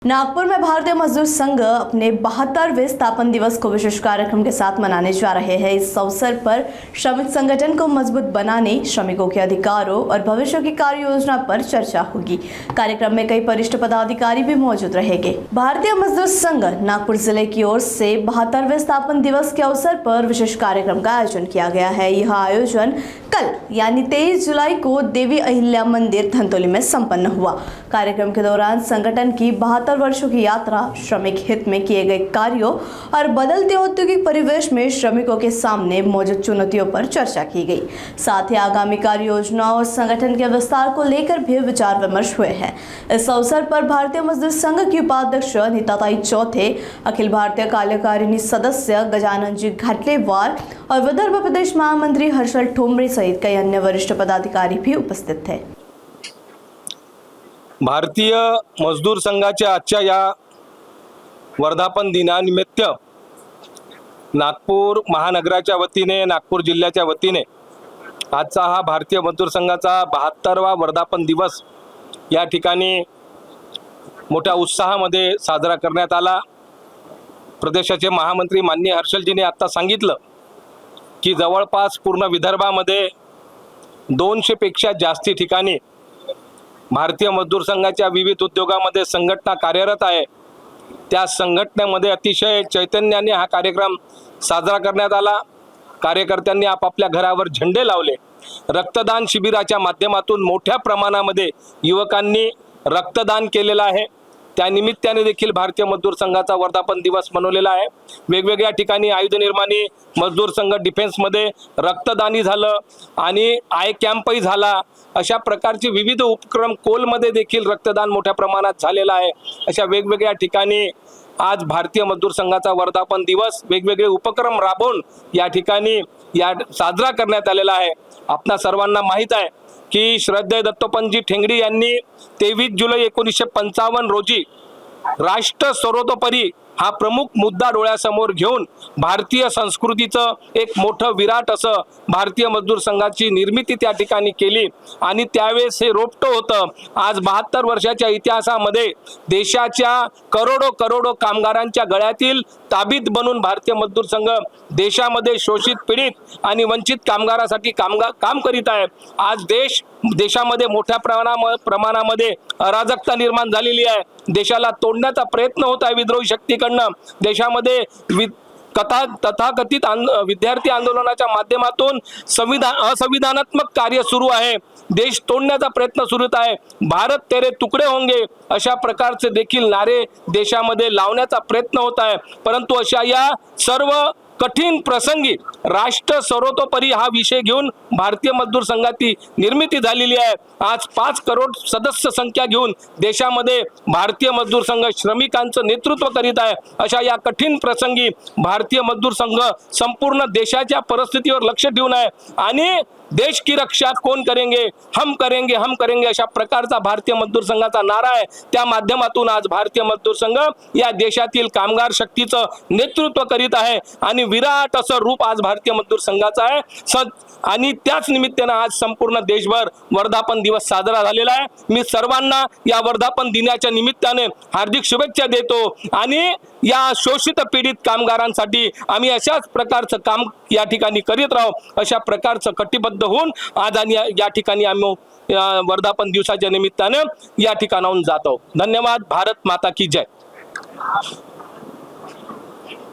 नागपुर में भारतीय मजदूर संघ अपने 72वें स्थापना दिवस को विशेष कार्यक्रम के साथ मनाने जा रहे हैं। इस अवसर पर श्रमिक संगठन को मजबूत बनाने, श्रमिकों के अधिकारों और भविष्य की कार्य योजना पर चर्चा होगी। कार्यक्रम में कई वरिष्ठ पदाधिकारी भी मौजूद रहेंगे। भारतीय मजदूर संघ नागपुर जिले की ओर से 72वें स्थापना दिवस के अवसर पर विशेष कार्यक्रम का आयोजन किया गया है। यह आयोजन कल यानी 23 जुलाई को देवी अहिल्या मंदिर धंतोली में संपन्न हुआ। कार्यक्रम के दौरान संगठन की 72 वर्षों की यात्रा, श्रमिक हित में किए गए कार्यों और बदलते औद्योगिक परिवेश में श्रमिकों के सामने मौजूद चुनौतियों पर चर्चा की गई। साथ ही आगामी कार्य योजना और संगठन के विस्तार को लेकर भी विचार विमर्श हुए हैं। इस अवसर पर भारतीय मजदूर संघ की उपाध्यक्ष नीताताई चौथे, अखिल भारतीय कार्यकारिणी सदस्य गजानन जी घाटलेवार और विदर्भ प्रदेश महामंत्री हर्षल ठोंबरे सहित कई अन्य वरिष्ठ पदाधिकारी भी उपस्थित थे। भारतीय मजदूर संघाच्या आजच्या या वर्धापन दिनानिमित्त नागपूर महानगराच्या वतीने, नागपूर जिल्ह्याच्या वतीने आजचा हा भारतीय मजदूर संघाचा 72वा वर्धापन दिवस या ठिकाणी मोठ्या उत्साहामध्ये साजरा करण्यात आला। प्रदेशाचे महामंत्री माननीय हर्षलजीने आता सांगितलं की जवळपास पूर्ण विदर्भामध्ये 200 पेक्षा जास्ती ठिकाणी भारतीय मजदूर संघाच्या विविध उद्योगामध्ये संघटना कार्यरत आहे। त्या संघटनेमध्ये अतिशय चैतन्याने हा कार्यक्रम साजरा करण्यात आला। कार्यकर्त्यांनी आपापल्या घरावर झेंडे लावले। रक्तदान शिबिराच्या माध्यमातून मोठ्या प्रमाणामध्ये युवकांनी रक्तदान केलेलं आहे। त्या निमित्ताने देखील भारतीय मजदूर संघाचा वर्धापन दिवस मनवलेला आहे। वेगवेगळ्या ठिकाणी आयुध निर्माणी मजदूर संघ डिफेन्समध्ये रक्तदानी झालं आणि आय कॅम्पही झाला। अशा प्रकारचे विविध उपक्रम कोलमध्ये देखील रक्तदान मोठ्या प्रमाणात झालेला आहे। अशा वेगवेगळ्या ठिकाणी आज भारतीय मजदूर संघाचा वर्धापन दिवस वेगवेगळे उपक्रम राबवून या ठिकाणी साजरा करण्यात आलेला आहे। आपणा सर्वांना माहित आहे की श्रद्धेय दत्तोपंतजी ठेंगडी यांनी 23 जुलै 1955 रोजी राष्ट्र सर्वतोपरी हा प्रमुख मुद्दा डोळ्यासमोर घेऊन भारतीय संस्कृतीचं एक मोठं विराट असं भारतीय मजदूर संघाची निर्मिती त्या ठिकाणी केली आणि त्यावेळेस हे रोपटं होतं। आज 72 वर्षाच्या इतिहासामध्ये देशाच्या करोडो कामगारांच्या गळ्यातील ताबीत बनून भारतीय मजदूर संघ देशामध्ये शोषित, पीडित आणि वंचित कामगारांसाठी काम करीत आहे। आज देशामध्ये मोठ्या प्रमाणामध्ये अराजकता निर्माण झालेली आहे। देशाला तोडण्याचा प्रयत्न होत आहे विद्रोही शक्तीकडनं। देशामध्ये तथाकथित विद्यार्थी आंदोलनाच्या माध्यमातून असंविधानात्मक कार्य सुरू आहे। देश तोडण्याचा प्रयत्न सुरू आहे। भारत तेरे तुकडे होंगे अशा प्रकारचे देखील नारे देशामध्ये लावण्याचा प्रयत्न होत आहे। परंतु अशा या सर्व कठीण प्रसंगी राष्ट्र सर्वतोपरी हा विषय घेऊन भारतीय मजदूर संघाची निर्मिती झालेली आहे। आज 5 करोड सदस्य संख्या घेऊन देशामध्ये भारतीय मजदूर संघ श्रमिकांचं नेतृत्व करीत आहे। अशा या कठीण प्रसंगी भारतीय मजदूर संघ संपूर्ण देशाच्या परिस्थितीवर लक्ष ठेवून आहे आणि देश की रक्षा कौन करेंगे, हम करेंगे अशा प्रकारचा भारतीय मजदूर संघाचा नारा आहे। त्या माध्यमातून आज भारतीय मजदूर संघ या देशातील कामगार शक्तीचं नेतृत्व करीत आहे आणि विराट असं रूप आज भारतीय मजदूर संघाचा आहे आणि त्याच निमित्ताने आज संपूर्ण देशभर वर्धापन दिवस साजरा झालेला आहे। मी सर्वांना या वर्धापन दिनाच्या निमित्ताने हार्दिक शुभेच्छा देतो आणि या शोषित पीडित कामगारांसाठी आम्ही अशाच प्रकारचं काम या ठिकाणी करीत राहू अशा प्रकारचं कटिबद्ध होऊन आज आणि या ठिकाणी आम्ही वर्धापन दिवसाच्या निमित्ताने या ठिकाणाहून जातो। धन्यवाद। भारत माता की जय।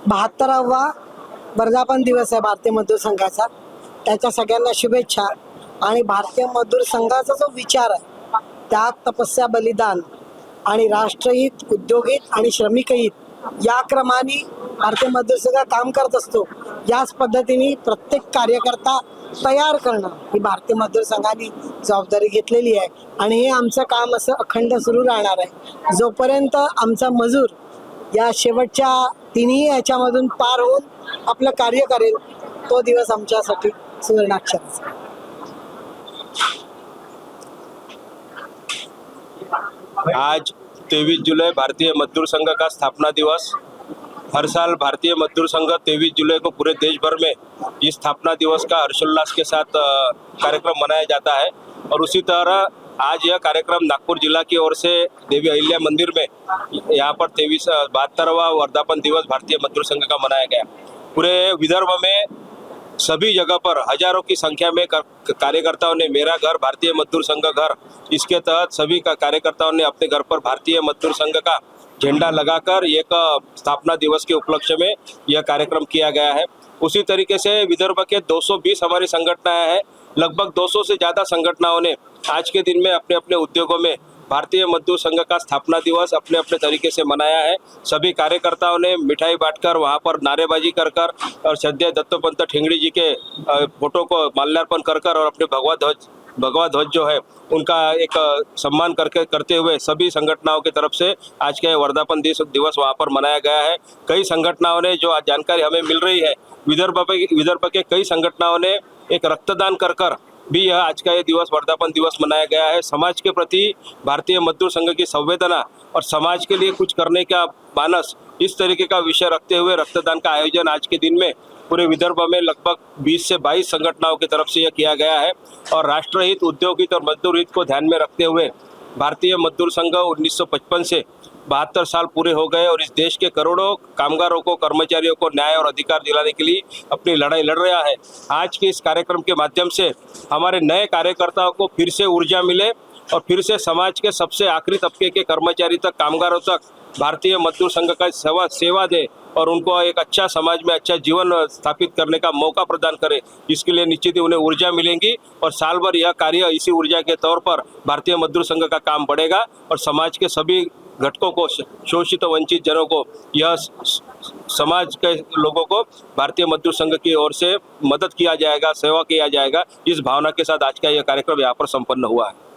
72वा वर्धापन दिवस आहे भारतीय मजदूर संघाचा। त्याच्या सगळ्यांना शुभेच्छा आणि भारतीय मजदूर संघाचा जो विचार आहे त्याग, तपस्या, बलिदान आणि राष्ट्रहित, उद्योगहित आणि श्रमिकहित या क्रमाने भारतीय मजदूर संघ काम करत असतो। याच पद्धतीने प्रत्येक कार्यकर्ता तयार करणं ही भारतीय मजदूर संघाने जबाबदारी घेतलेली आहे आणि हे आमचं काम असं अखंड सुरू राहणार आहे जोपर्यंत आमचा मजूर या शेवटच्या तिन्ही याच्यामधून पार होऊन आपलं कार्य करेल तो दिवस आमच्यासाठी सुवर्णाक्षराचा। आज 23 जुलाई भारतीय मजदूर संघ का स्थापना दिवस। हर साल भारतीय मजदूर संघ 23 जुलाई को पूरे देश भर में इस स्थापना दिवस का हर्षोल्लास के साथ कार्यक्रम मनाया जाता है और उसी तरह आज यह कार्यक्रम नागपुर जिला की ओर से देवी अहिल्या मंदिर में यहाँ पर 72वां वर्धापन दिवस भारतीय मजदूर संघ का मनाया गया। पूरे विदर्भ में सभी जगह पर हजारों की संख्या में कार्यकर्ताओं ने मेरा घर भारतीय मजदूर संघ घर, इसके तहत सभी कार्यकर्ताओं ने अपने घर पर भारतीय मजदूर संघ का झंडा लगाकर एक स्थापना दिवस के उपलक्ष्य में यह कार्यक्रम किया गया है। उसी तरीके से विदर्भ के 220 हमारी संगठनाएं हैं। लगभग 200 से ज़्यादा संगठनाओं ने आज के दिन में अपने अपने उद्योगों में भारतीय मजदूर संघ का स्थापना दिवस अपने अपने तरीके से मनाया है। सभी कार्यकर्ताओं ने मिठाई बांटकर, वहां पर नारेबाजी कर और श्रद्धेय दत्तोपंत ठेंगड़ी जी के फोटो को माल्यार्पण कर और अपने भगवा ध्वज जो है उनका एक सम्मान करते हुए सभी संगठनाओं की तरफ से आज के वर्धापन दिवस वहां पर मनाया गया है। कई संगठनाओं ने जो आज जानकारी हमें मिल रही है, विदर्भ के कई संगठनाओं ने एक रक्तदान कर भी यह आज का ये दिवस वर्धापन दिवस मनाया गया है। समाज के प्रति भारतीय मजदूर संघ की संवेदना और समाज के लिए कुछ करने का मानस, इस तरीके का विषय रखते हुए रक्तदान का आयोजन आज के दिन में पूरे विदर्भ में लगभग 20 से 22 संगठनाओं की तरफ से यह किया गया है। और राष्ट्रहित, उद्योग हित और मजदूर हित को ध्यान में रखते हुए भारतीय मजदूर संघ 1955 से 72 साल पूरे हो गए और इस देश के करोड़ों कामगारों को, कर्मचारियों को न्याय और अधिकार दिलाने के लिए अपनी लड़ाई लड़ रहा है। आज के इस कार्यक्रम के माध्यम से हमारे नए कार्यकर्ताओं को फिर से ऊर्जा मिले और फिर से समाज के सबसे आखिरी तबके के कर्मचारी तक, कामगारों तक भारतीय मजदूर संघ का सेवा दे और उनको एक अच्छा समाज में अच्छा जीवन स्थापित करने का मौका प्रदान करे। इसके लिए निश्चित ही उन्हें ऊर्जा मिलेगी और साल भर यह कार्य इसी ऊर्जा के तौर पर भारतीय मजदूर संघ का काम बढ़ेगा और समाज के सभी घटकों को, शोषित वंचित जनों को, यह समाज के लोगों को भारतीय मजदूर संघ की ओर से मदद किया जाएगा, सेवा किया जाएगा। इस भावना के साथ आज का यह कार्यक्रम यहाँ पर संपन्न हुआ है।